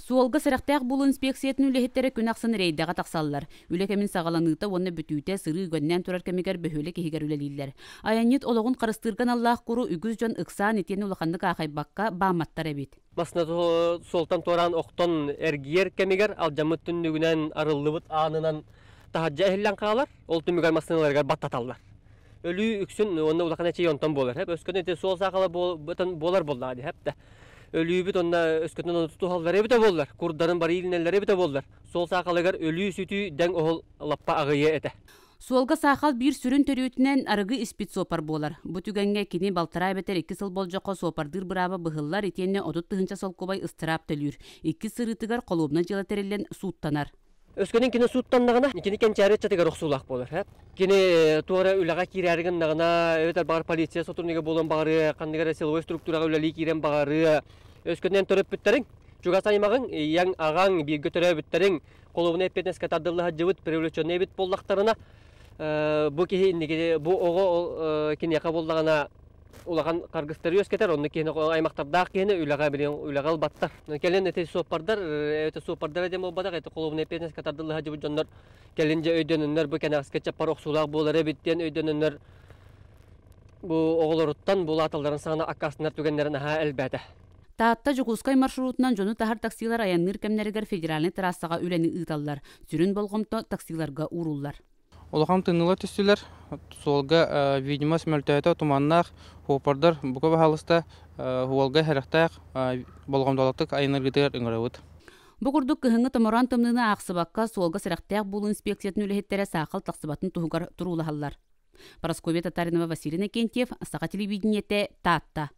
Суолга сырақтақ бұл инспекциятын үлехеттері күн ақсын рейдіға тақсалылар. Үлекемін сағаланыйта оны бүтүйте сыры гөннен тұрар кемегер бөхөлі кехігер үлелейлер. Аянет олығын қарыстырған Аллах құру үгіз жон ықсан етені улақандық ақайбаққа баматтар әбет. Басына солтан торан оқтон әргер кемегер ал жамыттың нүгінен арылыбыт анынан тахаджа әхіллен қалар, ол түмігер масыналарғар баттаталар. Өлі үксін оны улақан әчей онтан болар. Өскөден әте сол сақалы болар болды. Ölübüt onda öskөтүнөн onu tutuhalları bite bollar. Kurdarın bari ilinelleri bite bollar. Sol saqalıgar ölü sütü den ohol lappa ağıya ete. Суолга сахал bir сүрін төрөтінен арығы испит сопар болар. Бұ түгенге кені балтарай бетер 2 сыл болжаққа сопардыр бұрабы бұғыллар етенне одут тұхынша солқобай ыстырап төлір. 2 сырытыгар қолуымна желатерелен суыттанар. Өскөнен кені суыттаннағына, кені кенчәрет чатыгар оқсулақ болар. Кені туара үліға кирәрігін нағына, өтер бағар полиция сотурнеге болын бағары, қандығар силовой структураға үләлі кирен бағары. Өскөнен төрөп бүттерің, жуға саймағын, яң ағаң бірге төрөп бүттерің, қолуына еппетнеске таддылыға жывыт привлеченный бит боллақтарына. Бұл оғы кенеқа болдағына улахан қарғыстары өскетер, оны кені аймақтардағы кені үліға албаттар. Келен әте сопардар, әте сопардар әдем олбадақ, әте қолуына еппетнеске таддылыға жывыт жондар келінже өйденінлер, бұл кені ақскетче пар оқсулақ болар әбіттен өйденінлер бұл оғылырыттан бұл аталдарын сағына аққасынар түгендерін әлбәді. Таатта Жугускай маршрутынан жону тахар таксилар аянныр кемнерігер федеральный трассаға үләні ұйталылар. Сүрін болғымто таксиларға уруллар. Олақам тыңнылы түстілер, солға видимас мөлтәйті туманнақ, хопардар бұқы бағалыста хуалға әріқтақ болғымдалықтық айыныргетер үңірәуіт. Бұқырдық кіхіңі томоран тымнына ақсыбаққа солға сірақтақ бұл инспекциятын үліхеттері сақыл тақсыбатын тұғығар тұрулағалар. Парасковия Татаринова, Василина Кентьев, Астаға телевидениеті Таатта.